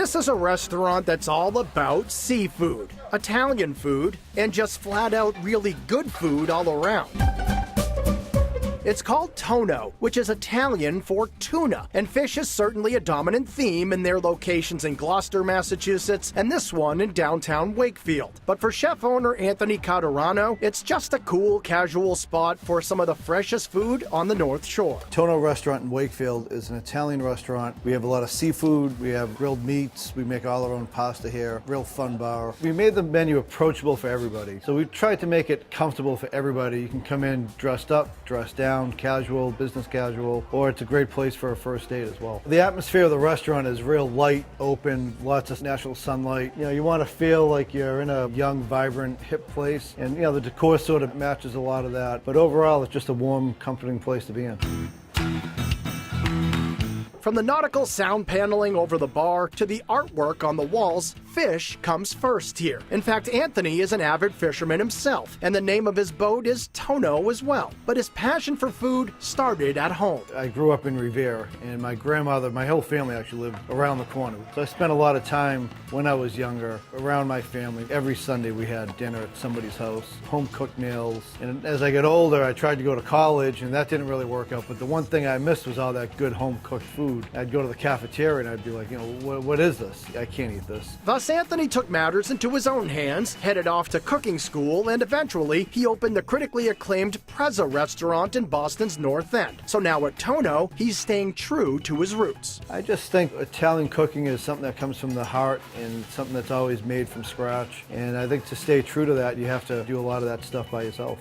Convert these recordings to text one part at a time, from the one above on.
This is a restaurant that's all about seafood, Italian food, and just flat out really good food all around. It's called Tonno, which is Italian for tuna, and fish is certainly a dominant theme in their locations in Gloucester, Massachusetts, and this one in downtown Wakefield. But for chef owner Anthony Caturano, it's just a cool, casual spot for some of the freshest food on the North Shore. Tonno restaurant in Wakefield is an Italian restaurant. We have a lot of seafood, we have grilled meats, we make all our own pasta here, real fun bar. We made the menu approachable for everybody. So we tried to make it comfortable for everybody. You can come in dressed up, dressed down, casual, business casual, or it's a great place for a first date as well. The atmosphere of the restaurant is real light, open, lots of natural sunlight. You know, you want to feel like you're in a young, vibrant, hip place, and you know, the decor sort of matches a lot of that. But overall, it's just a warm, comforting place to be in. From the nautical sound paneling over the bar to the artwork on the walls, fish comes first here. In fact, Anthony is an avid fisherman himself, and the name of his boat is Tonno as well. But his passion for food started at home. I grew up in Revere, and my grandmother, my whole family actually lived around the corner. So I spent a lot of time when I was younger around my family. Every Sunday we had dinner at somebody's house, home-cooked meals. And as I got older, I tried to go to college, and that didn't really work out. But the one thing I missed was all that good home-cooked food. I'd go to the cafeteria and I'd be like, you know, what is this? I can't eat this. Thus, Anthony took matters into his own hands, headed off to cooking school, and eventually he opened the critically acclaimed Prezza restaurant in Boston's North End. So now at Tonno, he's staying true to his roots. I just think Italian cooking is something that comes from the heart and something that's always made from scratch. And I think to stay true to that, you have to do a lot of that stuff by yourself.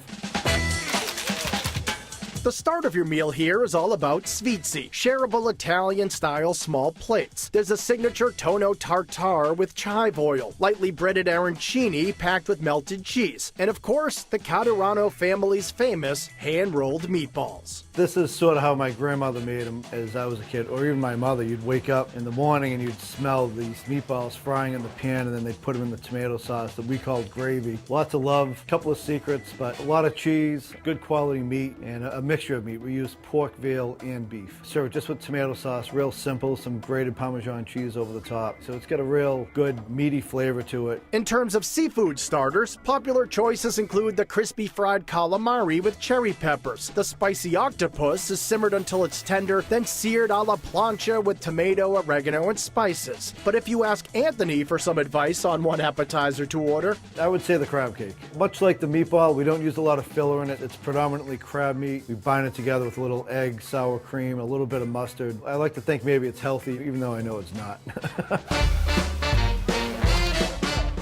The start of your meal here is all about sfizzi, shareable Italian-style small plates. There's a signature Tonno tartare with chive oil, lightly breaded arancini packed with melted cheese, and of course, the Caturano family's famous hand-rolled meatballs. This is sort of how my grandmother made them as I was a kid, or even my mother. You'd wake up in the morning and you'd smell these meatballs frying in the pan, and then they'd put them in the tomato sauce that we called gravy. Lots of love, a couple of secrets, but a lot of cheese, good quality meat, and a mixture of meat. We use pork, veal, and beef. Serve just with tomato sauce, real simple, some grated Parmesan cheese over the top. So it's got a real good meaty flavor to it. In terms of seafood starters, popular choices include the crispy fried calamari with cherry peppers. The spicy octopus is simmered until it's tender, then seared a la plancha with tomato, oregano, and spices. But if you ask Anthony for some advice on one appetizer to order, I would say the crab cake. Much like the meatball, we don't use a lot of filler in it. It's predominantly crab meat. We bind it together with a little egg, sour cream, a little bit of mustard. I like to think maybe it's healthy, even though I know it's not.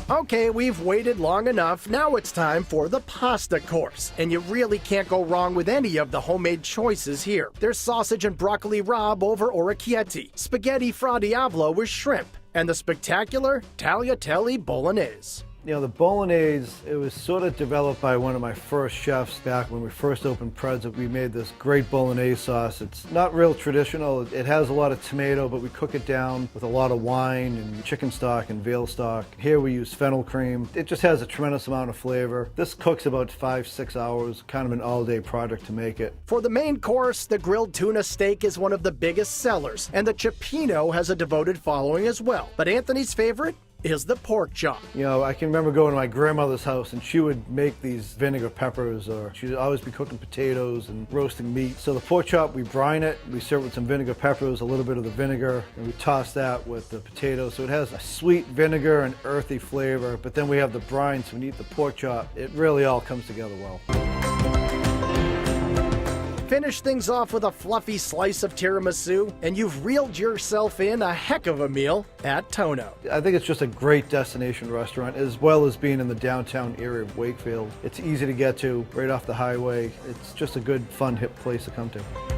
Okay, we've waited long enough. Now it's time for the pasta course. And you really can't go wrong with any of the homemade choices here. There's sausage and broccoli rabe over orecchietti, spaghetti fra diavolo with shrimp, and the spectacular tagliatelle bolognese. You know, the bolognese, it was sort of developed by one of my first chefs back when we first opened Prezza. We made this great bolognese sauce. It's not real traditional. It has a lot of tomato, but we cook it down with a lot of wine and chicken stock and veal stock. Here we use fennel cream. It just has a tremendous amount of flavor. This cooks about 5-6 hours, kind of an all-day project to make it. For the main course, the grilled tuna steak is one of the biggest sellers, and the cioppino has a devoted following as well. But Anthony's favorite is the pork chop. You know, I can remember going to my grandmother's house and she would make these vinegar peppers, or she'd always be cooking potatoes and roasting meat. So the pork chop, we brine it, we serve it with some vinegar peppers, a little bit of the vinegar, and we toss that with the potatoes. So it has a sweet vinegar and earthy flavor, but then we have the brine, so when you eat the pork chop, it really all comes together well. Finish things off with a fluffy slice of tiramisu, and you've reeled yourself in a heck of a meal at Tonno. I think it's just a great destination restaurant, as well as being in the downtown area of Wakefield. It's easy to get to, right off the highway. It's just a good, fun, hip place to come to.